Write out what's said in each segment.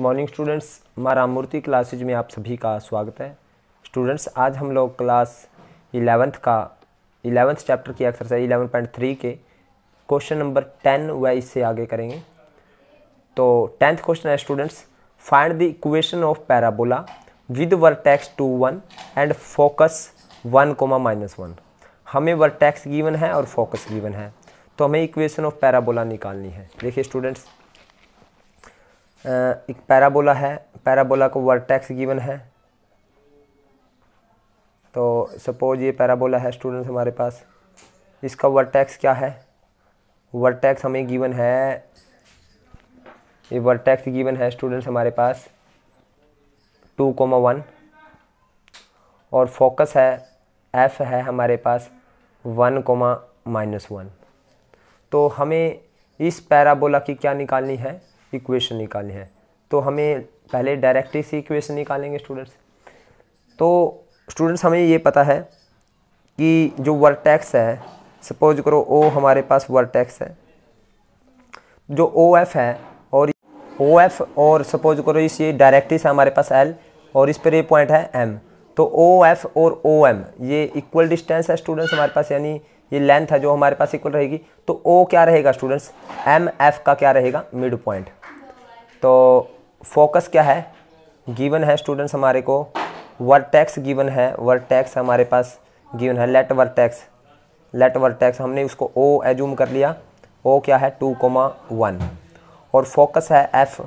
Morning students, मां Ramamurthy classes में आप सभी का स्वागत है। स्टूडेंट्स, आज हम लोग क्लास 11th चैप्टर की एक्सरसाइज 11.3 के क्वेश्चन नंबर 10 व इससे आगे करेंगे। तो 10th क्वेश्चन है students, find the equation of parabola with vertex 2 1 and focus 1, -1। हमें वर्टेक्स गिवन है और फोकस गिवन है, तो हमें इक्वेशन ऑफ पैराबोला निकालनी है। देखिए स्टूडेंट्स, एक पैराबोला है, पैराबोला को वर्टेक्स गिवन है। तो सपोज ये पैराबोला है स्टूडेंट्स हमारे पास, इसका वर्टेक्स क्या है? वर्टेक्स हमें गिवन है, ये वर्टेक्स गिवन है स्टूडेंट्स हमारे पास 2, 1 और फोकस है एफ है हमारे पास 1, -1। तो हमें इस पैराबोला की क्या निकालनी है? इक्वेशन निकालनी है। तो हमें पहले डायरेक्टली से इक्वेशन निकालेंगे स्टूडेंट्स। तो स्टूडेंट्स, हमें ये पता है कि जो वर्टेक्स है, सपोज करो ओ हमारे पास वर्टेक्स है, जो ओ एफ है और ओ एफ, और सपोज करो इस ये डायरेक्ट्रिक्स है हमारे पास एल और इस पर ये पॉइंट है एम। तो ओ एफ और ओ एम ये इक्वल डिस्टेंस है स्टूडेंट्स हमारे पास, यानी ये लेंथ है जो हमारे पास इक्वल रहेगी। तो ओ क्या रहेगा स्टूडेंट्स? एम एफ का क्या रहेगा? Mid point. तो फोकस क्या है? गिवन है स्टूडेंट्स हमारे को, वर्टेक्स गिवन है, वर्टेक्स हमारे पास गिवन है, लेट वर्टेक्स हमने उसको ओ एज्यूम कर लिया। ओ क्या है? 2, 1 और फोकस है एफ,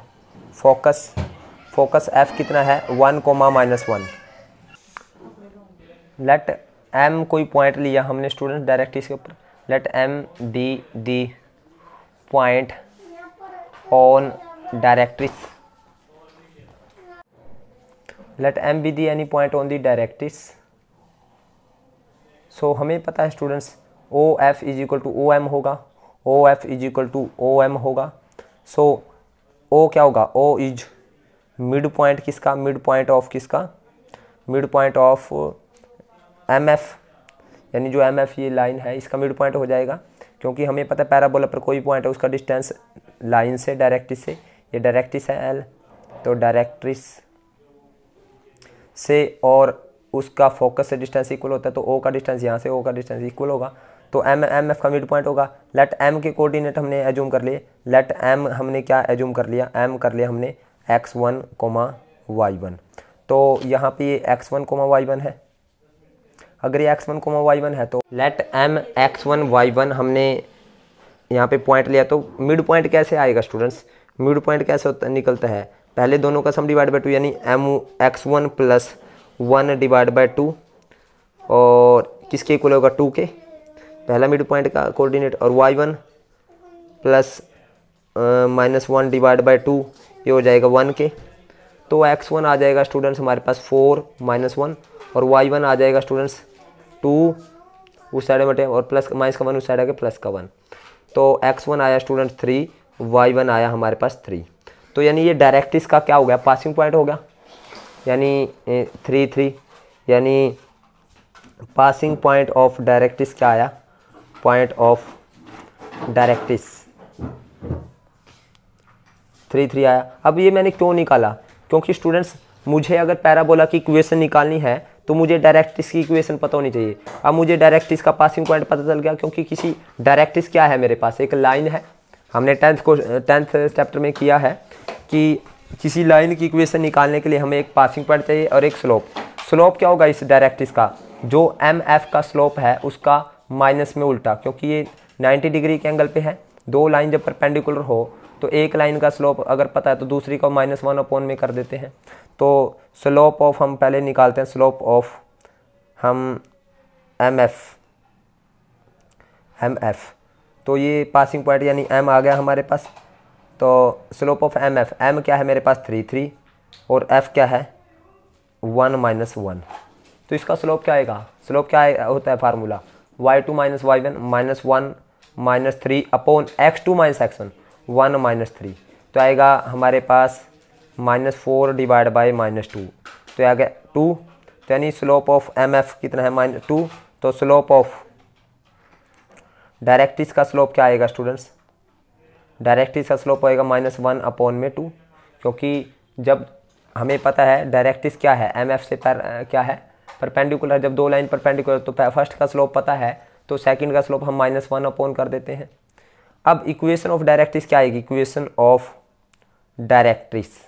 फोकस एफ कितना है? 1, -1। लेट एम कोई पॉइंट लिया हमने स्टूडेंट डायरेक्ट इसके ऊपर, let M be the point on directrix, let M be the any point on the directrix. So हमें पता है students O F is equal to O M होगा, O F is equal to O M होगा। So O क्या होगा? O is mid point किसका? Mid point of किसका? Mid point of M F, यानी जो एम एफ ये line है इसका मिड पॉइंट हो जाएगा, क्योंकि हमें पता है पैराबोला पर कोई पॉइंट है उसका डिस्टेंस लाइन से डायरेक्ट्रिक्स से, ये डायरेक्ट्रिक्स है एल, तो डायरेक्ट्रिक्स से और उसका फोकस से डिस्टेंस इक्वल होता है। तो ओ का डिस्टेंस यहाँ से ओ का डिस्टेंस इक्वल होगा, तो एम एफ का मिड पॉइंट होगा। लेट एम के कोऑर्डिनेट हमने एज्यूम कर लिए, लेट एम हमने क्या एज्यूम कर लिया? एम कर लिया हमने x1, y1। तो यहाँ पे ये x1, y1 है। अगर ये x1, y1 है तो लेट m x1, y1 हमने यहाँ पे पॉइंट लिया। तो मिड पॉइंट कैसे आएगा स्टूडेंट्स? मिड पॉइंट कैसे होता निकलता है? पहले दोनों का सम डिवाइड बाई 2, यानी m x1 + 1 डिवाइड बाई 2 और किसके इक्वल होगा? 2 के, पहला मिड पॉइंट का कोऑर्डिनेट, और y1 + -1 डिवाइड बाई 2 ये हो जाएगा 1 के। तो x1 आ जाएगा स्टूडेंट्स हमारे पास 4 -1 और y1 आ जाएगा स्टूडेंट्स 2 उस साइड में और प्लस -1 उस साइड आके +1। तो x1 आया स्टूडेंट 3, y1 आया हमारे पास 3। तो यानी ये डायरेक्ट्रिक्स का क्या हो गया? पासिंग पॉइंट हो गया, यानी 3, 3, यानी पासिंग पॉइंट ऑफ डायरेक्ट्रिक्स क्या आया? पॉइंट ऑफ डायरेक्ट्रिक्स 3, 3 आया। अब ये मैंने क्यों निकाला? क्योंकि स्टूडेंट्स मुझे अगर पैराबोला की इक्वेशन निकालनी है तो मुझे डायरेक्ट्रिक्स की इक्वेशन पता होनी चाहिए। अब मुझे डायरेक्ट्रिक्स का पासिंग पॉइंट पता चल गया, क्योंकि किसी डायरेक्ट्रिक्स क्या है मेरे पास? एक लाइन है। हमने 10th चैप्टर में किया है कि किसी लाइन की इक्वेशन निकालने के लिए हमें एक पासिंग पॉइंट चाहिए और एक स्लोप। स्लोप क्या होगा इस डायरेक्ट्रिक्स का? जो एम एफ का स्लोप है उसका माइनस में उल्टा, क्योंकि ये 90 डिग्री के एंगल पे है। दो लाइन जब परपेंडिकुलर हो तो एक लाइन का स्लोप अगर पता है तो दूसरी को -1 में कर देते हैं। तो स्लोप ऑफ हम पहले निकालते हैं, स्लोप ऑफ हम एम एफ। तो ये पासिंग पॉइंट यानी एम आ गया हमारे पास। तो slope of M F, M क्या है मेरे पास? 3, 3 और एफ क्या है? 1 -1। तो इसका स्लोप क्या आएगा? स्लोप क्या होता है formula? y2 - y1 -1 -3 upon x2 - x1 1 -3। तो आएगा हमारे पास -4 डिवाइड बाई -2, तो आ गया 2। तो यानी स्लोप ऑफ एम एफ कितना है? -2। तो स्लोप ऑफ डायरेक्ट्रिक्स का स्लोप क्या आएगा स्टूडेंट्स? डायरेक्ट्रिक्स का स्लोप होएगा -1 अपॉन में 2, क्योंकि जब हमें पता है डायरेक्ट्रिक्स क्या है, एम एफ से क्या है परपेंडिकुलर, जब दो लाइन परपेंडिकुलर तो फर्स्ट का स्लोप पता है तो सेकंड का स्लोप हम -1 अपॉन कर देते हैं। अब इक्वेशन ऑफ डायरेक्ट्रिक्स क्या आएगी, इक्वेशन ऑफ डायरेक्ट्रिक्स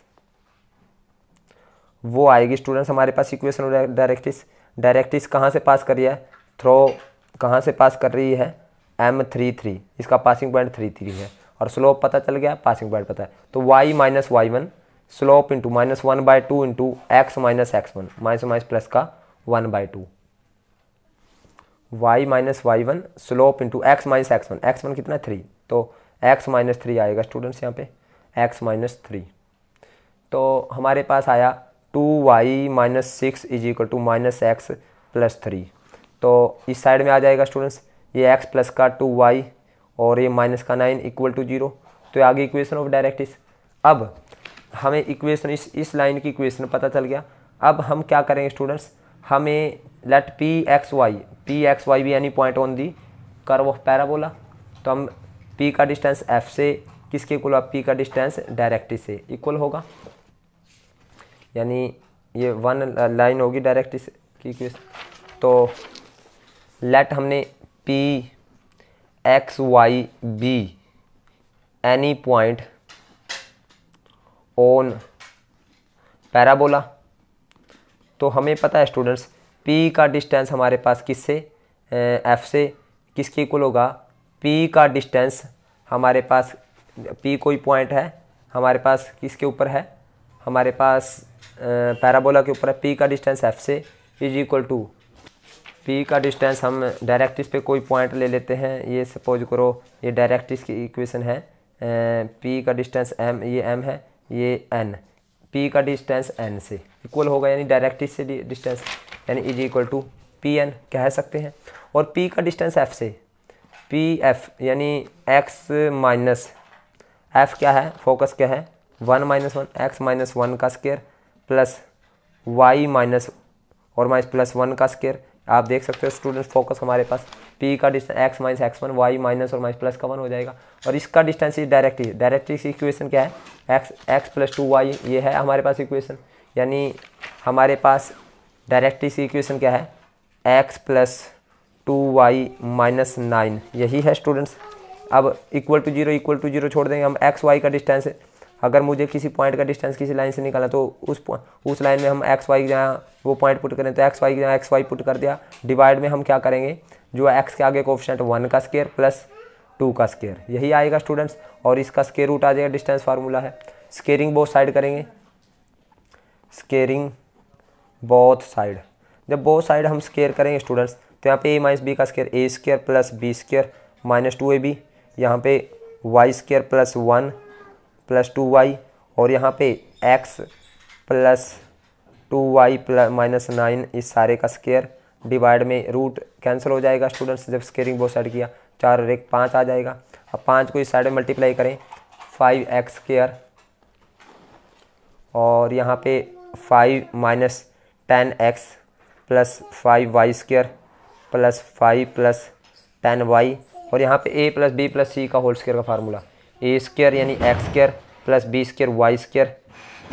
वो आएगी स्टूडेंट्स हमारे पास इक्वेशन ऑफ डायरेक्ट्रिक्स। डायरेक्ट्रिक्स कहाँ से पास कर रही है, थ्रो कहाँ से पास कर रही है, M33, इसका पासिंग पॉइंट 33 है और स्लोप पता चल गया, पासिंग पॉइंट पता है, तो y minus y1 slope into -1/2 into x minus x1 minus minus plus का 1/2, y minus y1 slope into x minus x1, x1 कितना 3, तो x माइनस 3 आएगा स्टूडेंट्स यहाँ पे x माइनस 3। तो हमारे पास आया 2y minus 6 is equal to -x plus 3। तो इस साइड में आ जाएगा स्टूडेंट्स ये x प्लस का 2y और ये माइनस का 9 इक्वल टू 0। तो आगे इक्वेशन ऑफ डायरेक्ट्रिक्स। अब हमें इक्वेशन इस लाइन की इक्वेशन पता चल गया। अब हम क्या करेंगे स्टूडेंट्स, हमें लेट पी एक्स वाई भी any point on the curve of parabola. तो हम p का डिस्टेंस f से किसके इक्वल, p का डिस्टेंस डायरेक्ट्रिक्स से इक्वल होगा, यानी ये वन लाइन होगी डायरेक्ट्रिक्स की इक्वेशन। तो लेट हमने P X Y be any point on parabola. तो हमें पता है स्टूडेंट्स p का डिस्टेंस हमारे पास किससे, f से किसके इक्वल होगा, p का डिस्टेंस हमारे पास, p कोई पॉइंट है हमारे पास किसके ऊपर है, हमारे पास पैराबोला के ऊपर है, p का डिस्टेंस f से इज इक्वल टू p का डिस्टेंस, हम डायरेक्ट्रिक्स पे कोई पॉइंट ले लेते हैं, ये सपोज करो ये डायरेक्ट्रिक्स की इक्वेशन है, p का डिस्टेंस m, ये m है, ये n, p का डिस्टेंस n से इक्वल होगा, यानी डायरेक्ट्रिक्स से डिस्टेंस यानी is equal to P N कह सकते हैं। और p का डिस्टेंस f से, पी एफ यानी x माइनस f क्या है, फोकस क्या है 1 - 1, x माइनस 1 का स्क्वायर प्लस y माइनस और माइनस प्लस 1 का स्क्वायर। आप देख सकते हो स्टूडेंट्स फोकस हमारे पास p का distance x minus x1 y minus और माइनस प्लस का 1 हो जाएगा। और इसका डिस्टेंस इज डायरेक्ट्रिक्स इक्वेशन क्या है, x प्लस 2y, ये है हमारे पास इक्वेशन, यानी हमारे पास डायरेक्ट्रिक्स इक्वेशन क्या है, x प्लस 2y माइनस 9, यही है स्टूडेंट्स। अब इक्वल टू जीरो छोड़ देंगे हम, एक्स वाई का डिस्टेंस, अगर मुझे किसी पॉइंट का डिस्टेंस किसी लाइन से निकाला तो उस लाइन में हम एक्स वाई जहाँ वो पॉइंट पुट करें तो एक्स वाई जहाँ एक्स वाई पुट कर दिया, डिवाइड में हम क्या करेंगे, जो एक्स के आगे कोएफिशिएंट 1 का स्क्वायर प्लस 2 का स्क्वायर, यही आएगा स्टूडेंट्स। और इसका स्क्वायर रूट आ जाएगा, डिस्टेंस फार्मूला है। स्क्वेयरिंग बोथ साइड करेंगे, स्क्वेयरिंग बोथ साइड, जब बोथ साइड हम स्क्वेयर करेंगे स्टूडेंट्स तो यहाँ पे a माइनस बी का square A square plus B square minus 2ab, यहाँ पे Y square plus 1 plus 2y, और यहाँ पे x plus 2y plus minus 9, इस सारे का स्क्वायर, डिवाइड में रूट कैंसिल हो जाएगा स्टूडेंट्स, जब स्क्वेयरिंग बोथ साइड किया 4 और 1 5 आ जाएगा। अब 5 को इस साइड में मल्टीप्लाई करें 5x स्क्वायर, और यहाँ पे 5 minus 10x plus 5y square plus 5 plus 10y, और यहाँ पे a plus B plus C का होल स्क्वायर का फार्मूला, ए स्क्वायर यानी X square plus B square Y square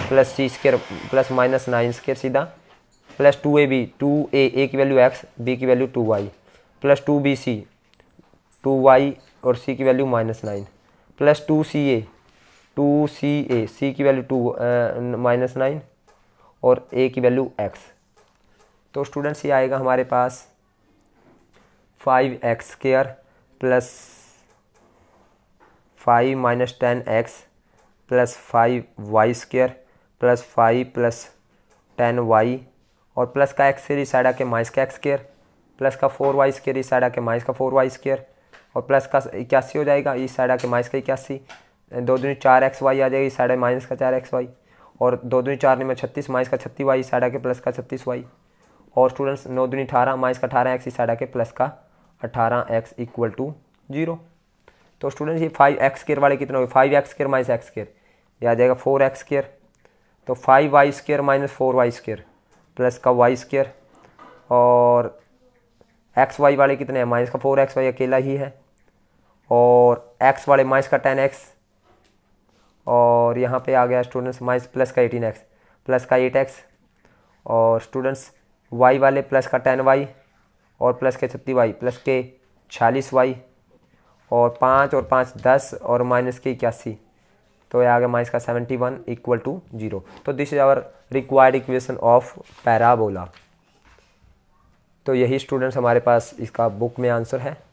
plus C square plus minus 9 square सीधा plus 2ab, 2a की value x, b की value 2y plus 2bc 2y और c की value minus 9 plus 2ca c की value 2 minus 9 और a की value x। तो students ये आएगा हमारे पास 5x square plus 5 minus 10x plus 5y square plus 5 plus 10y, और प्लस का x स्क्वायर इस साइड आके माइनस का x स्क्वायर प्लस का 4y स्क्वायर इस साइड आके माइनस का 4y स्क्वायर, और प्लस का 81 हो जाएगा इस साइड आके माइनस का 81, 2 दूनी 4xy आ जाएगा इस साइड माइनस का 4xy, और 2 दूनी 4 में 36 माइनस का 36y इस साइड आके प्लस का 36y, और स्टूडेंट्स 9 दूनी 18 माइनस का 18x इस साइड आके प्लस का 18x इक्वल टू 0। तो स्टूडेंट्स ये 5x स्क्वायर वाले कितने हो गए, 5x square minus x square, ये आ जाएगा 4x स्क्वायर, तो 5y square minus 4y square plus का y स्क्वायर, और xy वाले कितने हैं, माइनस का 4xy अकेला ही है, और x वाले माइनस का 10x और यहाँ पे आ गया स्टूडेंट्स माइनस प्लस का 18x प्लस का 8x और स्टूडेंट्स y वाले प्लस का 10y और प्लस के 36y प्लस के 46y और 5 और 5 10 और माइनस के 81, तो ये आ गया माइनस का 71 इक्वल टू 0। तो this is our required equation of parabola. तो यही स्टूडेंट्स हमारे पास इसका बुक में आंसर है।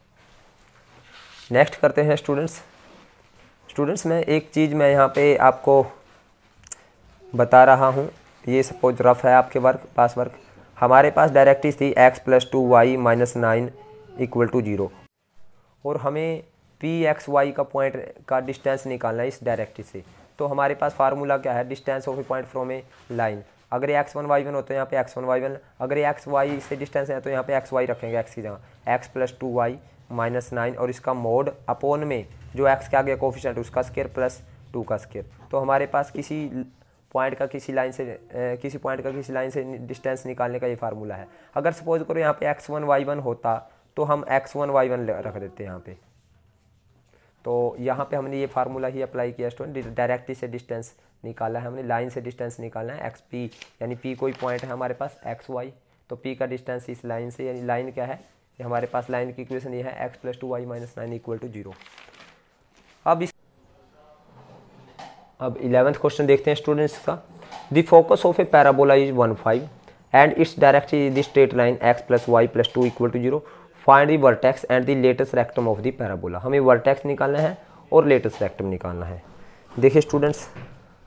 नेक्स्ट करते हैं स्टूडेंट्स मैं एक चीज़ मैं यहाँ पे आपको बता रहा हूँ, ये सपोज रफ है आपके पास वर्क। हमारे पास डायरेक्ट्रिक्स थी x + 2y - 9 इक्वल टू 0 और हमें px y का पॉइंट का डिस्टेंस निकालना है इस डायरेक्ट्रिक्स से। तो हमारे पास फार्मूला क्या है, distance of A point from A line. अगर ये x1 y1 होता है यहाँ पे x1 y1, अगर ये x y से डिस्टेंस है तो यहाँ पे xy रखेंगे x की जगह, x + 2y - 9 और इसका मोड अपोन में जो x के आगे कोफिशिएंट उसका स्क्वायर प्लस 2 का स्क्वायर। तो हमारे पास किसी पॉइंट का किसी लाइन से डिस्टेंस निकालने का ये फार्मूला है। अगर सपोज करो यहाँ पे x1 y1 होता तो हम x1 y1 रख देते हैं यहाँ पे। तो यहाँ पे हमने ये फार्मूला ही अप्लाई किया स्टूडेंट, डायरेक्टली से डिस्टेंस निकाला है हमने, लाइन से डिस्टेंस निकालना है एक्स पी, यानी पी कोई पॉइंट है हमारे पास एक्स वाई, तो पी का डिस्टेंस इस लाइन से, यानी लाइन क्या है ये हमारे पास लाइन की इक्वेशन ये है x + 2y - 9 इक्वल टू 0। अब 11th क्वेश्चन देखते हैं स्टूडेंट्स का। The focus of a parabola is 1,5 and its directrix is the straight line x + y + 2 equal to 0। Find the vertex and the latus rectum of the parabola. हमें vertex निकालना है और latus rectum निकालना है। देखिए students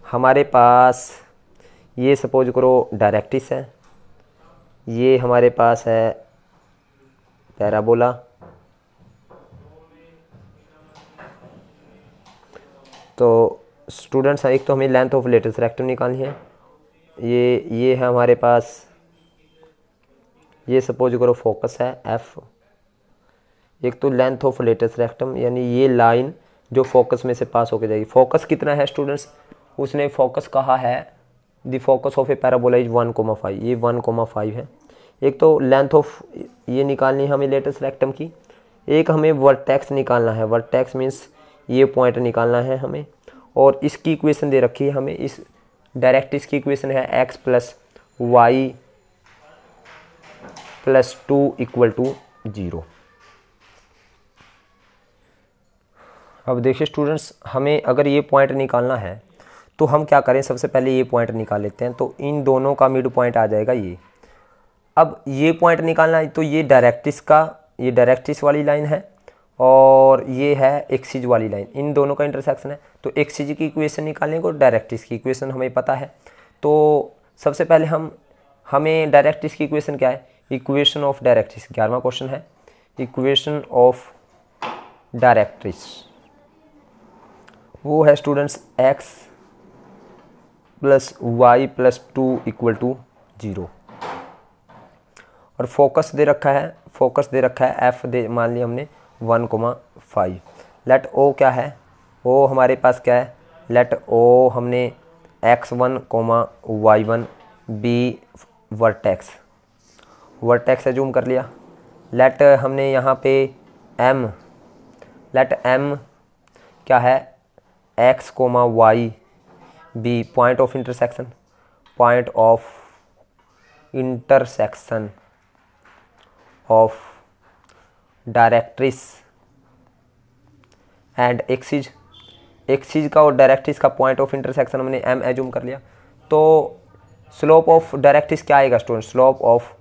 हमारे पास ये suppose करो डायरेक्ट्रिक्स है, ये हमारे पास है पैराबोला। तो स्टूडेंट्स एक तो हमें लेंथ ऑफ लेटेस्ट रेक्टम निकालनी है, ये है हमारे पास, ये सपोज करो फोकस है f। एक तो लेंथ ऑफ लेटेस्ट रेक्टम यानी ये लाइन जो फोकस में से पास होकर जाएगी। फोकस कितना है स्टूडेंट्स, उसने फोकस कहा है the focus of a parabola is 1,5, ये 1,5 है। एक तो लेंथ ऑफ ये निकालनी है हमें लेटेस्ट रेक्टम की, एक हमें वर्टेक्स निकालना है, वर्टेक्स मीन्स ये पॉइंट निकालना है हमें, और इसकी इक्वेशन दे रखी है हमें, इस डायरेक्ट्रिक्स की इक्वेशन है x + y + 2 इक्वल टू 0। अब देखिए स्टूडेंट्स हमें अगर ये पॉइंट निकालना है तो हम क्या करें, सबसे पहले ये पॉइंट निकाल लेते हैं। तो इन दोनों का मिड पॉइंट आ जाएगा ये। अब ये पॉइंट निकालना है तो ये डायरेक्ट्रिक्स वाली लाइन है और ये है एक्सिस वाली लाइन, इन दोनों का इंटरसेक्शन है। तो एक्सिस की इक्वेशन निकालेंगे और डायरेक्ट्रिक्स की इक्वेशन हमें पता है। तो सबसे पहले हमें डायरेक्ट्रिक्स की इक्वेशन क्या है, इक्वेशन ऑफ डायरेक्ट्रिक्स 11वां क्वेश्चन है। इक्वेशन ऑफ डायरेक्ट्रिक्स वो है students x + y + 2 equal to 0 और फोकस दे रखा है f दे मान लिया हमने 1,5। लेट o क्या है, o हमारे पास क्या है, लेट o हमने x1, y1 b vertex assume कर लिया। लेट हमने यहाँ पे m क्या है x, y b point of intersection of directrix and axis का और डायरेक्ट्रिक्स का पॉइंट ऑफ इंटरसेक्शन हमने m एज्यूम कर लिया। तो स्लोप ऑफ डायरेक्ट्रिक्स क्या आएगा स्टूडेंट, स्लोप ऑफ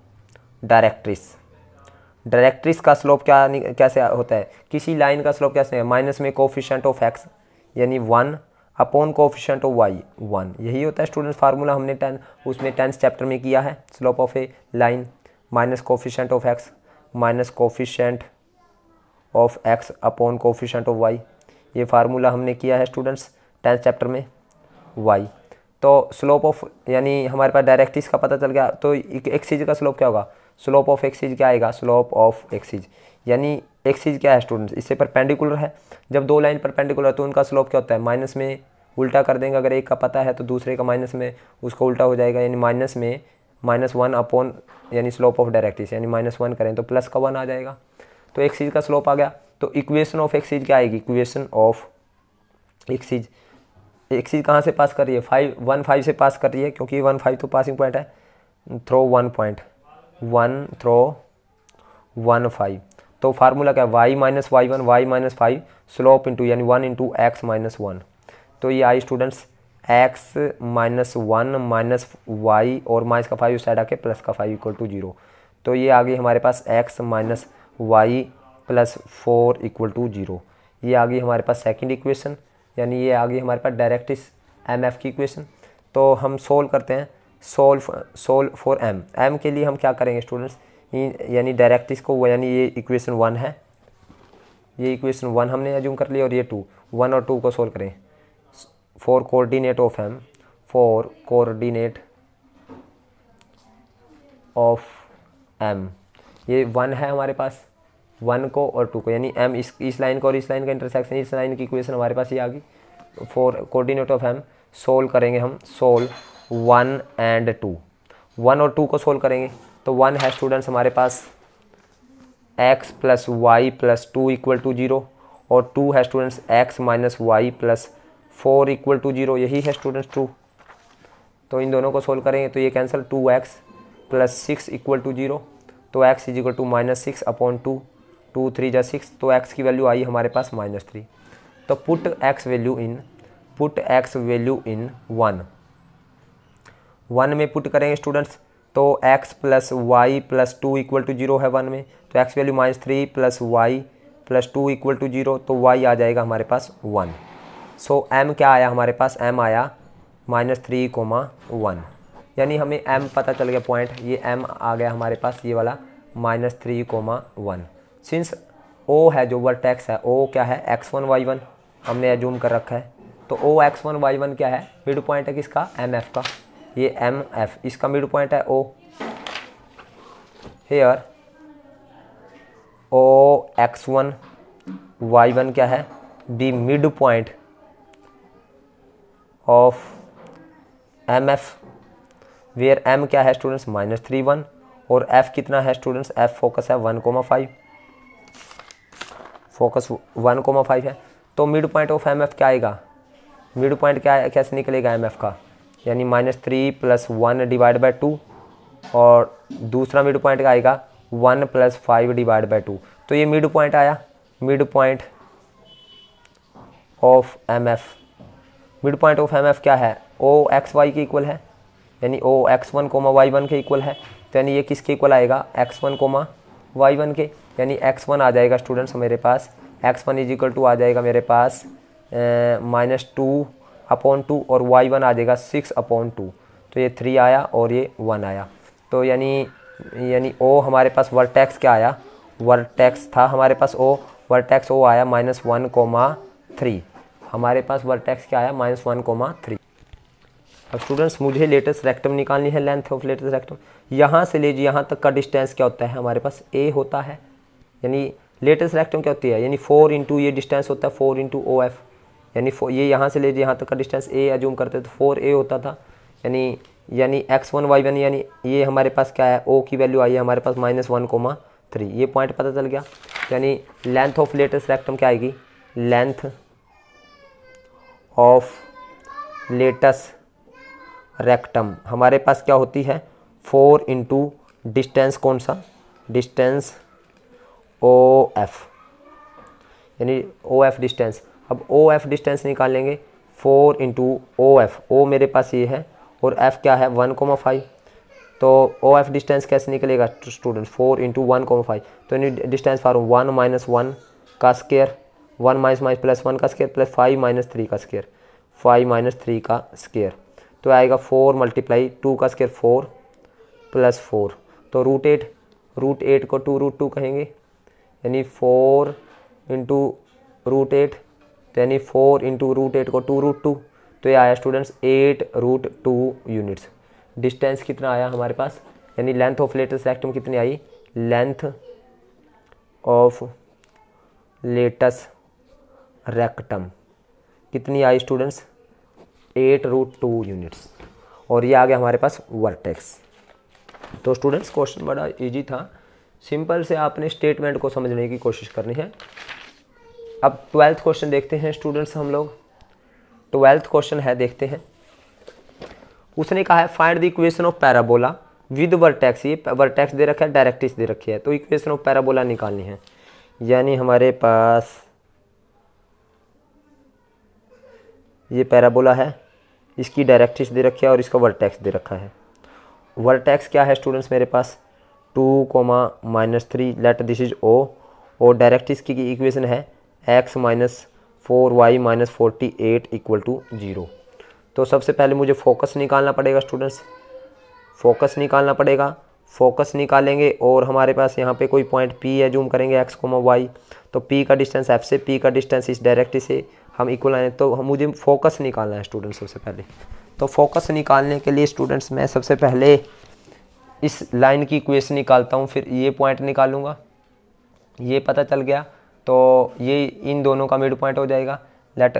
डायरेक्ट्रिक्स का स्लोप कैसे होता है, किसी लाइन का स्लोप कैसे है, माइनस में कोफिशिएंट ऑफ x यानी 1 अपॉन कोफिशिएंट ऑफ y 1, यही होता है स्टूडेंट फार्मूला। हमने 10th चैप्टर में किया है। Slope of A line minus coefficient of x minus coefficient of x upon coefficient of y, ये फार्मूला हमने किया है स्टूडेंट्स 10th चैप्टर में y। तो स्लोप ऑफ यानी हमारे पास डायरेक्ट्रिक्स का पता चल गया। तो एक्सिस का स्लोप क्या होगा, स्लोप ऑफ एक्सिस क्या आएगा, स्लोप ऑफ एक्सिस यानी एक्सिस क्या है स्टूडेंट्स, इससे परपेंडिकुलर है। जब दो लाइन परपेंडिकुलर है तो उनका स्लोप क्या होता है, माइनस में उल्टा कर देंगे। अगर एक का पता है तो दूसरे का माइनस में उसका उल्टा हो जाएगा, यानी माइनस में -1 अपॉन यानी स्लोप ऑफ डायरेक्ट्रिक्स यानी -1 करें तो प्लस का 1 आ जाएगा। तो एक्सिस का स्लोप आ गया। तो इक्वेशन ऑफ एक्सिस क्या आएगी, इक्वेशन ऑफ एक्सिस एक चीज़ कहाँ से पास कर रही है, 1 5 से पास कर रही है, क्योंकि 1 5 तो पासिंग पॉइंट है। Through 1 point, 1 through 1 5। तो फार्मूला क्या है, y minus y1 y minus 5 slope into यानी 1 इंटू एक्स माइनस 1। तो ये आई students x minus 1 minus Y और माइनस का 5 उस साइड आके प्लस का 5 इक्वल टू 0। तो ये आ गई हमारे पास x minus Y plus 4 equal to 0। ये आ गई हमारे पास सेकंड इक्वेशन, यानी ये आ गई हमारे पास डायरेक्ट इस एम की इक्वेशन। तो हम सोल्व करते हैं, सोल्व फॉर m के लिए हम क्या करेंगे स्टूडेंट्स, यानी डायरेक्ट इसको, यानी ये इक्वेशन 1 है, ये इक्वेशन 1 हमने एज्यूम कर लिया, और ये 2, 1 और 2 को सोल्व करें। For coordinate of m, for coordinate of m, ये 1 है हमारे पास, 1 को और 2 को, यानी m इस लाइन को और इस लाइन का इंटरसेक्शन, इस लाइन की इक्वेशन हमारे पास ये आ गई। For coordinate of m solve करेंगे हम, सोल्व 1 एंड 2, 1 और 2 को सोल्व करेंगे। तो 1 है स्टूडेंट्स हमारे पास x plus Y plus 2 equal to 0, और 2 है students x minus Y plus 4 equal to 0, यही है स्टूडेंट्स 2। तो इन दोनों को सोल्व करेंगे तो ये cancel, 2x plus 6 equal to 0, तो x is equal to minus 6 upon 2, 2 3 जा 6, तो x की वैल्यू आई हमारे पास माइनस 3। तो पुट x वैल्यू इन 1 में पुट करेंगे स्टूडेंट्स, तो x plus Y plus 2 equal to 0 है 1 में, तो x value minus 3 plus Y plus 2 equal to 0, तो y आ जाएगा हमारे पास 1। सो m क्या आया हमारे पास, m आया माइनस 3,1, यानी हमें m पता चल गया पॉइंट, ये m आ गया हमारे पास, ये वाला माइनस 3,1। सिंस o है जो वर्टेक्स है, o क्या है, x1 y1 हमने एज्यूम कर रखा है, तो o x1 y1 क्या है, मिड पॉइंट है किसका, mf का, ये mf इसका मिड पॉइंट है o। Here o x1 y1 क्या है, be mid point of mf, where m क्या है स्टूडेंट्स, माइनस 3,1, और f कितना है स्टूडेंट्स, f फोकस है 1,5, फोकस 1,5 है। तो मिड पॉइंट ऑफ mf क्या आएगा, मिड पॉइंट क्या कैसे निकलेगा mf का, यानी माइनस 3 प्लस 1 डिवाइड बाई 2, और दूसरा मिड पॉइंट का आएगा 1 प्लस 5 डिवाइड बाई 2। तो ये मिड पॉइंट आया, mid point of mf, mid point of mf क्या है, o एक्स वाई के इक्वल है, यानी o x1 y1 के इक्वल है, तो यानी ये किसके इक्वल आएगा, x1 y1 के, यानी x1 आ जाएगा स्टूडेंट्स मेरे पास, x1 इज इक्वल टू आ जाएगा मेरे पास माइनस 2 अपॉन 2, और y1 आ जाएगा 6 अपॉन 2, तो ये 3 आया और ये 1 आया। तो यानी o हमारे पास वर्टेक्स क्या आया, वर्टेक्स था हमारे पास o, वर्टेक्स o आया माइनस 1,3, हमारे पास वर्टेक्स क्या आया, माइनस 1,3। अब स्टूडेंट्स मुझे लेटेस्ट रेक्टम निकालनी है, लेंथ ऑफ लेटेस्ट रेक्टम, यहाँ से ले यहाँ तक का डिस्टेंस क्या होता है हमारे पास, a होता है, यानी लेटेस्ट रेक्टम क्या होती है, यानी 4 इंटू ये डिस्टेंस होता है 4 इंटू ओ एफ, यानी ये यहाँ से ले यहाँ तक का डिस्टेंस a एज्यूम करते तो 4a होता था, यानी x1 y1, यानी ये हमारे पास क्या है, o की वैल्यू आई है हमारे पास माइनस 1,3, ये पॉइंट पता चल गया। यानी लेंथ ऑफ लेटेस्ट रेक्टम क्या आएगी, लेंथ ऑफ लेटेस्ट रेक्टम हमारे पास क्या होती है, 4 इंटू डिस्टेंस, कौन सा, डिस्टेंस ओ एफ, यानी ओ एफ डिस्टेंस। अब ओ एफ डिस्टेंस निकालेंगे, 4 इंटू ओ एफ, ओ मेरे पास ये है और एफ क्या है 1,5, तो ओ एफ डिस्टेंस कैसे निकलेगा स्टूडेंट, 4 इंटू 1,5, तो यानी डिस्टेंस फॉर्म 1 माइनस 1 का स्केयर, 1 माइनस माइनस प्लस 1 का स्केयर प्लस 5 माइनस 3 का स्केयर, 5 माइनस 3 का स्केयर, तो आएगा 4 मल्टीप्लाई 2 का स्केयर 4 प्लस 4, तो रूट 8 को 2√2 कहेंगे, यानी 4 इंटू रूट 8, तो यानी 4 इंटू रूट 8 को 2√2, तो ये आया स्टूडेंट्स 8√2 यूनिट्स। डिस्टेंस कितना आया हमारे पास, यानी लेंथ ऑफ लेटेस्ट रेक्टम कितनी आई, लेंथ ऑफ लेटेस्ट रेक्टम कितनी आई स्टूडेंट्स, 8√2 यूनिट्स, और ये आ गया हमारे पास वर्टेक्स। तो स्टूडेंट्स क्वेश्चन बड़ा इजी था, सिंपल से आपने स्टेटमेंट को समझने की कोशिश करनी है। अब 12th क्वेश्चन देखते हैं स्टूडेंट्स हम लोग। 12th क्वेश्चन है, देखते हैं। उसने कहा है find the equation of parabola with vertex. ये वर्टेक्स दे रखा है, डायरेक्ट्रिक्स दे रखी है, तो इक्वेशन ऑफ पैराबोला निकालनी है। यानी हमारे पास ये पैराबोला है, इसकी डायरेक्ट्रिक्स दे रखी है और इसका वर्टेक्स दे रखा है। वर्टेक्स क्या है स्टूडेंट्स मेरे पास 2, लेट दिस इज ओ, और डायरेक्ट्रिक्स की इक्वेशन है x - 4y - 48 = 0। तो सबसे पहले मुझे फोकस निकालना पड़ेगा स्टूडेंट्स, फोकस निकालना पड़ेगा। फोकस निकालेंगे और हमारे पास यहाँ पे कोई पॉइंट P है, जूम करेंगे x, y, तो P का डिस्टेंस F से, P का डिस्टेंस इस डायरेक्ट्रिक्स से हम इक्वल आए, तो मुझे फोकस निकालना है स्टूडेंट्स सबसे पहले। तो फोकस निकालने के लिए स्टूडेंट्स मैं सबसे पहले इस लाइन की इक्वेशन निकालता हूँ, फिर ये पॉइंट निकालूंगा, ये पता चल गया तो ये इन दोनों का मिड पॉइंट हो जाएगा। लेट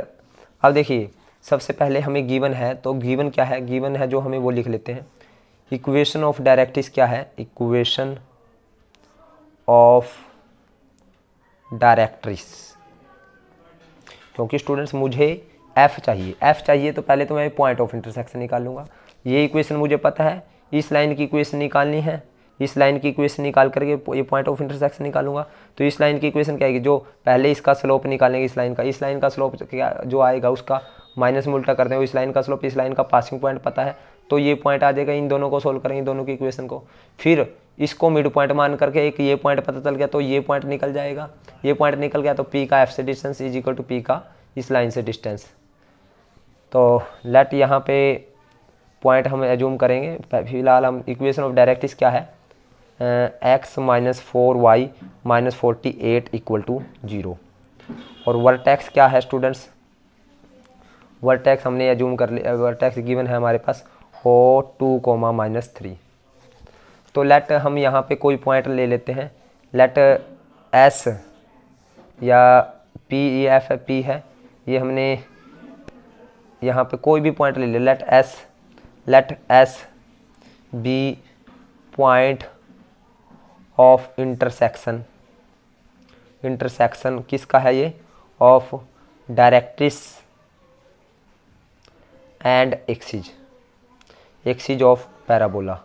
अब देखिए सबसे पहले हमें गिवन है, तो गिवन क्या है, गिवन है जो हमें वो लिख लेते हैं। इक्वेशन ऑफ डायरेक्ट्रिक्स क्या है, इक्वेशन ऑफ डायरेक्ट्रिक्स, क्योंकि स्टूडेंट्स मुझे f चाहिए तो पहले तो मैं पॉइंट ऑफ इंटरसेक्शन निकालूंगा। ये इक्वेशन मुझे पता है, इस लाइन की इक्वेशन निकालनी है, इस लाइन की इक्वेशन निकाल करके ये पॉइंट ऑफ इंटरसेक्शन निकालूंगा। तो इस लाइन की इक्वेशन क्या आएगी, जो पहले इसका स्लोप निकालेंगे, इस लाइन का स्लोप क्या जो आएगा उसका माइनस में उल्टा करते हैं, इस लाइन का स्लोप, इस लाइन का पासिंग पॉइंट पता है, तो ये पॉइंट आ जाएगा। इन दोनों को सोल्व करेंगे, दोनों की इक्वेशन को, फिर इसको मिड पॉइंट मान करके एक ये पॉइंट पता चल गया तो ये पॉइंट निकल जाएगा। ये पॉइंट निकल गया तो P का F से distance is equal to P का इस लाइन से डिस्टेंस। तो लेट यहाँ पे पॉइंट हम एज्यूम करेंगे, फिलहाल हम इक्वेशन ऑफ डायरेक्ट्रिक्स क्या है, x - 4y - 48 = 0। और वर्टेक्स क्या है स्टूडेंट्स, वर्टेक्स हमने एज्यूम कर लिया, वर्टेक्स गिवन है हमारे पास O 2, -3। तो लेट हम यहाँ पे कोई पॉइंट ले लेते हैं, लेट S या P, ये F है, P है, ये हमने यहाँ पे कोई भी पॉइंट ले ले, let S be point of intersection, intersection किसका है ये, of directrix and axis of parabola,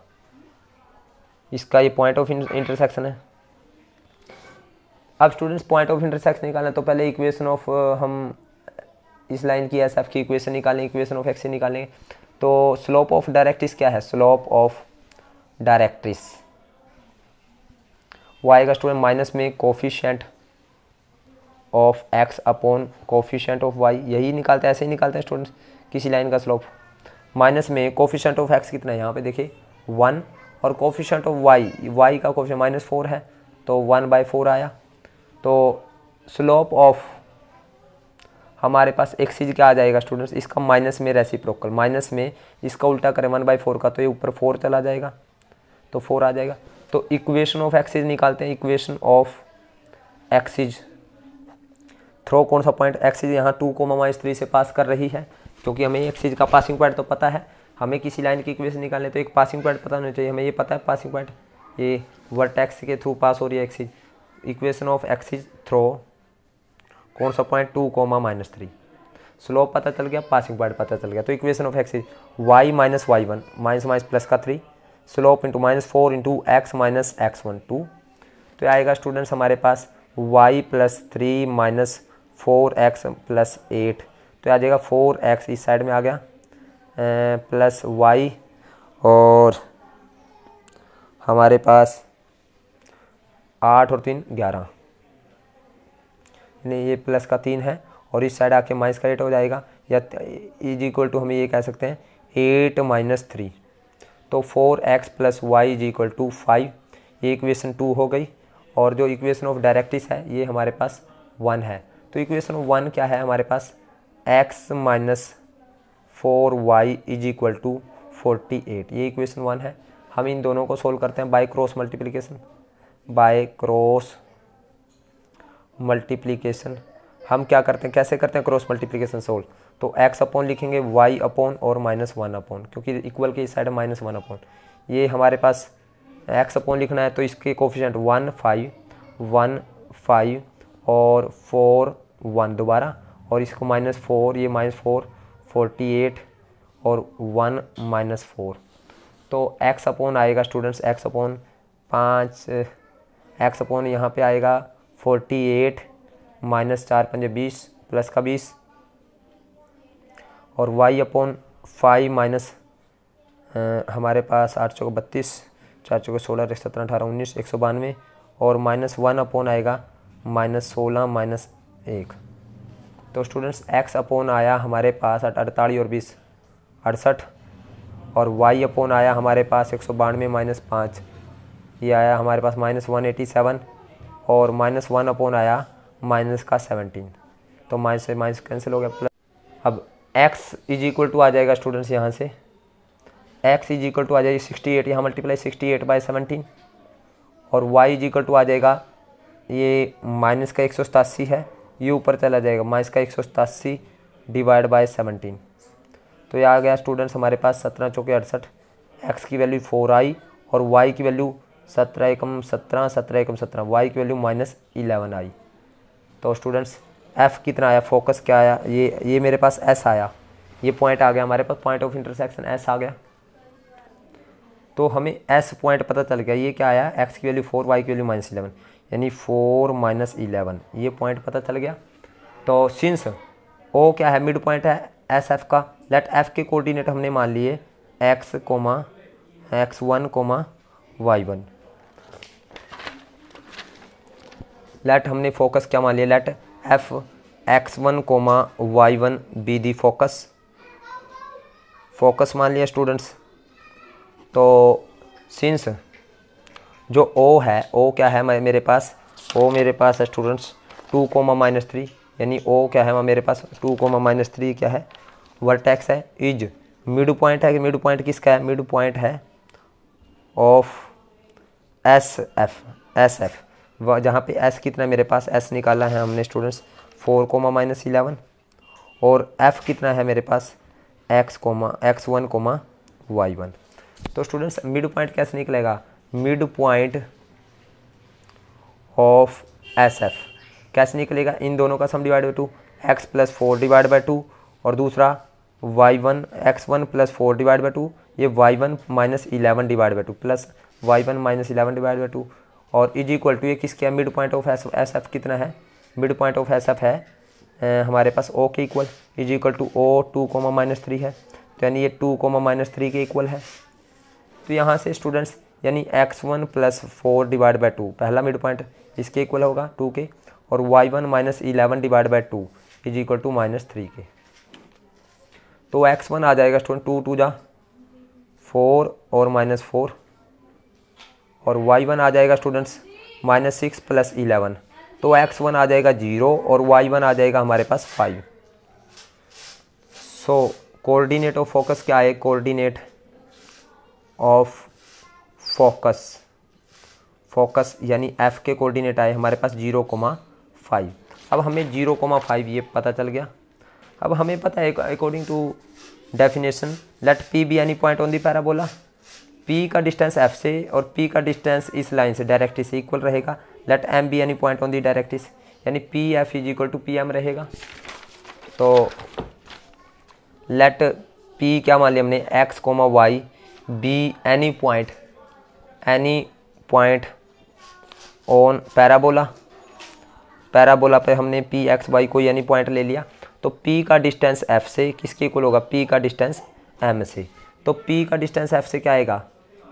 इसका ये पॉइंट ऑफ इंटरसेक्शन है। अब स्टूडेंट्स पॉइंट ऑफ इंटरसेक्शन निकालना, तो पहले इक्वेशन ऑफ हम इस लाइन की SF की इक्वेशन निकालें, इक्वेशन ऑफ एक्सिस निकालेंगे। तो स्लोप ऑफ डायरेक्ट्रिक्स क्या है, स्लोप ऑफ डायरेक्ट्रिक्स वो आएगा स्टूडेंट माइनस में coefficient of x upon coefficient of y, यही निकालते हैं, ऐसे ही निकालते हैं स्टूडेंट्स किसी लाइन का स्लोप। माइनस में कोफिशिएंट ऑफ x कितना है, यहाँ पे देखिए 1, और कोफिशिएंट ऑफ y का कोफिशिएंट -4 है, तो 1/4 आया। तो स्लोप ऑफ हमारे पास एक्सिस क्या आ जाएगा स्टूडेंट्स, इसका माइनस में रेसिप्रोकल, माइनस में इसका उल्टा करें 1/4 का, तो ये ऊपर 4 चला जाएगा, तो 4 आ जाएगा। तो इक्वेशन ऑफ एक्सिस निकालते हैं, इक्वेशन ऑफ एक्सिस थ्रो कौन सा पॉइंट, एक्सिस यहाँ 2, -3 से पास कर रही है, क्योंकि हमें एक्सिस का पासिंग पॉइंट तो पता है। हमें किसी लाइन की इक्वेशन निकालने तो एक पासिंग पॉइंट पता होना चाहिए, हमें ये पता है पासिंग पॉइंट ये वर्टेक्स के थ्रू पास हो रही है axis. Equation of axis through कौन सा पॉइंट 2, -3, स्लोप पता चल गया, पासिंग पॉइंट पता चल गया। तो equation of axis y - y1 minus plus का 3 slope into -4 into x - x1 2, तो आएगा स्टूडेंट्स हमारे पास y + 3 - 4x + 8, तो आ जाएगा 4x इस साइड में आ गया प्लस y, और हमारे पास 8 और 3 11, नहीं ये प्लस का 3 है, और इस साइड आके माइनस का 8 हो जाएगा, या इज इक्वल टू हम ये कह सकते हैं 8 - 3, तो 4x + y = 5, ये इक्वेशन 2 हो गई। और जो इक्वेशन ऑफ डायरेक्ट्रिक्स है ये हमारे पास 1 है, तो इक्वेशन ऑफ 1 क्या है हमारे पास, x - 4y = 48, ये इक्वेशन 1 है। हम इन दोनों को सोल्व करते हैं by cross multiplication, by cross multiplication हम क्या करते हैं, कैसे करते हैं क्रॉस मल्टीप्लिकेशन सोल्व, तो x अपॉन लिखेंगे y अपॉन और -1 अपॉन, क्योंकि इक्वल के इस साइड -1 अपॉन, ये हमारे पास x अपॉन लिखना है, तो इसके कोफिशिएंट 1 5 और 4 1 दोबारा, और इसको -4, ये -4 48 और 1 माइनस 4। तो x अपॉन आएगा students, x upon 5, x upon यहाँ पे आएगा 48 माइनस 4 पंजे 20 प्लस का 20 और y अपॉन 5 माइनस हमारे पास 8 चौको 32, 4 चौको 16, 17, 18, 19, 192 और माइनस 1 अपॉन आएगा माइनस 16 माइनस 1। तो स्टूडेंट्स x अपॉन आया हमारे पास 48 और 20 68 और y अपॉन आया हमारे पास 192 माइनस 5, ये आया हमारे पास माइनस 187 और माइनस 1 अपॉन आया माइनस का 17। तो माइनस से माइनस कैंसिल हो गया प्लस। अब x इज इक्वल टू आ जाएगा स्टूडेंट्स, यहाँ से x इज इक्वल टू आ जाएगी 68, यहाँ मल्टीप्लाई 68 बाई 17 और y इज इक्वल टू आ जाएगा, ये माइनस का 187 है, ये ऊपर चला जाएगा माइनस का 187 डिवाइड बाई 17। तो ये आ गया स्टूडेंट्स हमारे पास 17 चौके 68, x की वैल्यू 4 आई और y की वैल्यू 17 एकम 17, 17 एकम 17, y की वैल्यू माइनस 11 आई। तो स्टूडेंट्स f कितना आया, फोकस क्या आया, ये मेरे पास s आया, ये पॉइंट आ गया हमारे पास, पॉइंट ऑफ इंटरसेक्शन s आ गया। तो हमें s पॉइंट पता चल गया, ये क्या आया, x की वैल्यू 4, y की वैल्यू माइनस 11, यानी 4 माइनस 11, ये पॉइंट पता चल गया। तो सिंस o क्या है, मिड पॉइंट है एस एफ का, लेट f के कोऑर्डिनेट हमने मान लिए x, x1, y1। लेट हमने फोकस क्या मान लिया, let f x1, y1 be the focus मान लिया स्टूडेंट्स। तो सिंस जो o है, o क्या है मेरे पास, o मेरे पास है स्टूडेंट्स 2, माइनस 3, यानी o क्या है मेरे पास 2, माइनस 3 क्या है, वर्टेक्स है, इज मिड पॉइंट है, मिड पॉइंट किसका है, मिड पॉइंट है ऑफ एस एफ, जहाँ पे s कितना मेरे पास, s निकाला है हमने स्टूडेंट्स 4, माइनस 11 और f कितना है मेरे पास x1, y1। तो स्टूडेंट्स मिड पॉइंट कैसे निकलेगा, mid point of S F कैसे निकलेगा, इन दोनों का sum divide by 2, x plus 4 divide by 2 और दूसरा y1 x1 plus 4 divide by 2, ये y1 minus 11 divide by 2 plus y1 minus 11 divide by 2 और इज इक्वल टू ये किसके, mid point of S F कितना है, mid point of S F है हमारे पास o के इक्वल, is equal to o 2, minus 3 है, तो यानी ये 2, माइनस 3 के इक्वल है। तो यहाँ से स्टूडेंट्स यानी x1 प्लस 4 डिवाइड बाई 2 पहला मिड पॉइंट इसके इक्वल होगा 2 के, और y1 minus 11 divide by 2 is equal to minus 3 के। तो x1 आ जाएगा स्टूडेंट 2 2 जा 4 और माइनस 4 और y1 आ जाएगा स्टूडेंट्स माइनस 6 प्लस 11, तो x1 आ जाएगा 0 और y1 आ जाएगा हमारे पास 5। सो कोऑर्डिनेट ऑफ फोकस क्या है, कोऑर्डिनेट ऑफ फोकस यानी f के कोऑर्डिनेट आए हमारे पास 0,5। अब हमें 0,5 ये पता चल गया। अब हमें पता है according to definition let p be any point on the parabola, p का डिस्टेंस f से और p का डिस्टेंस इस लाइन से डायरेक्ट्रिक्स से इक्वल रहेगा। Let m be any point on the directrix, यानी P F is equal to P M रहेगा। तो लेट p क्या मान लिया हमने, x, y B any point on parabola पे हमने पी एक्स वाई को यानी पॉइंट ले लिया। तो p का डिस्टेंस f से किसके इक्वल होगा, p का डिस्टेंस m से। तो p का डिस्टेंस f से क्या आएगा,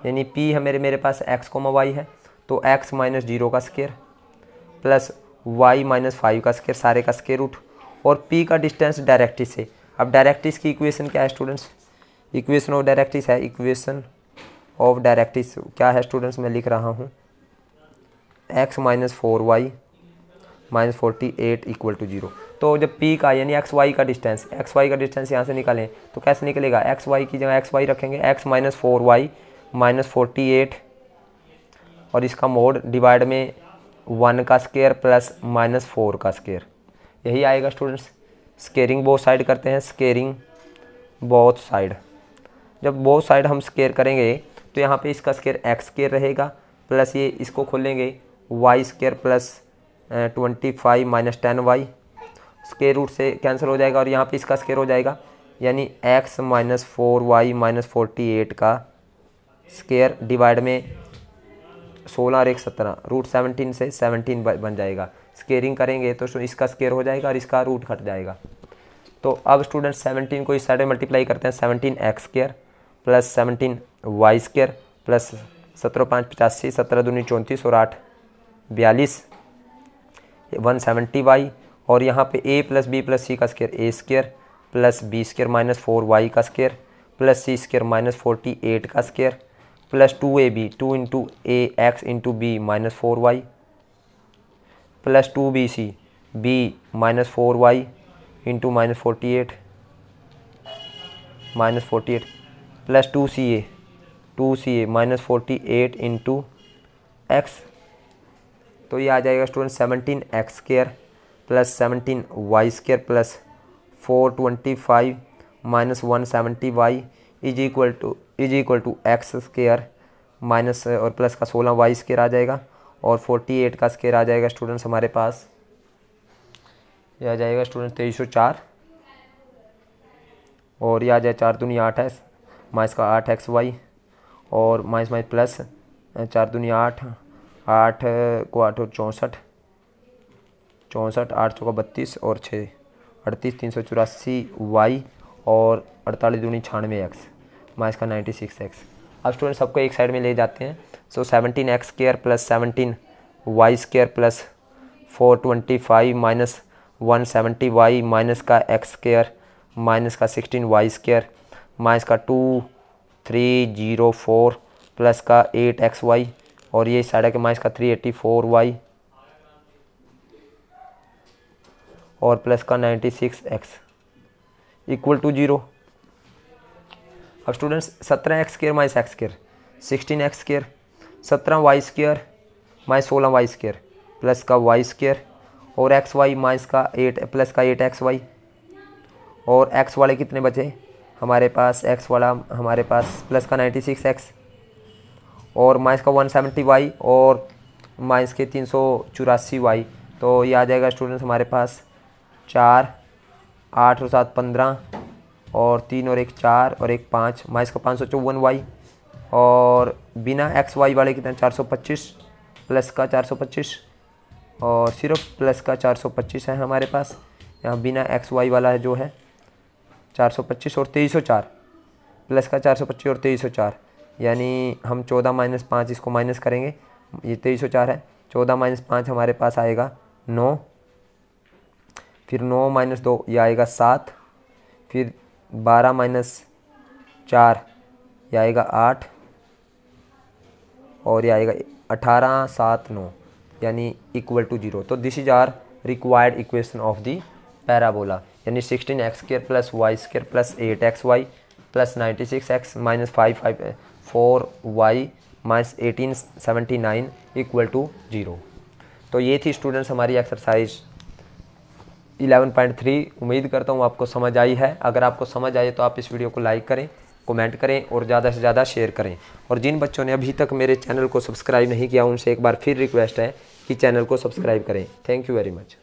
यानी p है मेरे पास x, y है, तो x माइनस 0 का स्क्वायर प्लस y माइनस 5 का स्क्वायर, सारे का स्क्वायर रूट, और p का डिस्टेंस डायरेक्ट्रिक्स से। अब डायरेक्ट्रिक्स की इक्वेशन क्या है स्टूडेंट्स, इक्वेशन ऑफ डायरेक्ट्रिक्स है, इक्वेशन ऑफ डायरेक्ट्रिक्स क्या है स्टूडेंट्स, मैं लिख रहा हूँ x minus 4y minus 48 equal to 0। तो जब p का यानी xy का डिस्टेंस यहाँ से निकालें तो कैसे निकलेगा, xy की जगह xy रखेंगे, x माइनस 4y माइनस 48 और इसका मोड डिवाइड में 1 का स्क्वायर प्लस माइनस 4 का स्क्वायर, यही आएगा स्टूडेंट्स। स्केयरिंग बोथ साइड करते हैं, स्केयरिंग बोथ साइड। जब बोथ साइड हम स्केयर करेंगे तो यहाँ पे इसका स्केयर x स्केयर रहेगा प्लस ये इसको खोलेंगे y square plus 25 minus 10y, square root से कैंसिल हो जाएगा और यहाँ पे इसका स्केयर हो जाएगा यानी x माइनस 4y माइनस 48 का स्क्वायर डिवाइड में 16 और 1 17, रूट 17 से 17 बन जाएगा। स्केयरिंग करेंगे तो इसका स्क्वायर हो जाएगा और इसका रूट कट जाएगा। तो अब स्टूडेंट 17 को इस साइड में मल्टीप्लाई करते हैं, 17x square plus 17y square plus 17 5 85, 17 दूनी 34 और 8 42, 170y, और यहाँ पे a plus B plus C का square a square plus B square minus 4y का square plus C square minus 48 का square plus 2ab 2 into A X into B minus 4y plus 2bc b minus 4y into minus 48 plus 2ca minus 48 into X. तो ये आ जाएगा student 17x square plus 17y square plus 425 minus 170y is equal to X square minus और plus का 16y square आ जाएगा और 48 का square आ जाएगा स्टूडेंट्स हमारे पास। यह आ जाएगा स्टूडेंट 2304 और यह आ जाए 4 दूनी 8 है माइनस का 8xy और माइनस माइनस प्लस 4 दूनी 8 8 को 8 और 64 8 चौका 32 और 6 38 384y और 48 दूनी 96x माइनस का 96x। अब स्टूडेंट सबको एक साइड में ले जाते हैं। सो 17x square plus 17y square plus 425 minus 170y minus का x स्क्वायर माइनस का 16y स्क्वायर माइनस का 2304 प्लस का 8xy और ये साइड के माइनस का 384y और प्लस का 96x इक्वल टू 0। अब students 17x square minus x square 16x square 17y square minus 16y square plus का y स्क्वायर और xy माइनस का 8 प्लस का 8xy और x वाले कितने बचे हमारे पास, x वाला हमारे पास प्लस का 96x और माइनस का 170y और माइनस के 384y। तो ये आ जाएगा स्टूडेंट्स हमारे पास 4 8 और 7 15 और 3 और 1 4 और 1 5 माइनस का 554y और बिना xy वाले कितने 425 प्लस का 425 और सिर्फ प्लस का 425 है हमारे पास। यहाँ बिना xy वाला है जो है 425 और 2304 प्लस का 425 और 2304 यानी हम 14 माइनस 5 इसको माइनस करेंगे, ये 2304 है, 14 माइनस 5 हमारे पास आएगा 9, फिर 9 माइनस 2 ये आएगा 7, फिर 12 माइनस 4 ये आएगा 8 और ये आएगा 18 7 9 यानी इक्वल टू 0। तो this is our required equation of the parabola, यानी 16x square plus y square plus 8xy plus 96x minus 554y minus 1879 equal to 0। तो ये थी स्टूडेंट्स हमारी एक्सरसाइज 11.3। उम्मीद करता हूँ आपको समझ आई है। अगर आपको समझ आए तो आप इस वीडियो को लाइक करें, कमेंट करें और ज़्यादा से ज़्यादा शेयर करें। और जिन बच्चों ने अभी तक मेरे चैनल को सब्सक्राइब नहीं किया उनसे एक बार फिर रिक्वेस्ट है कि चैनल को सब्सक्राइब करें। Thank you very much.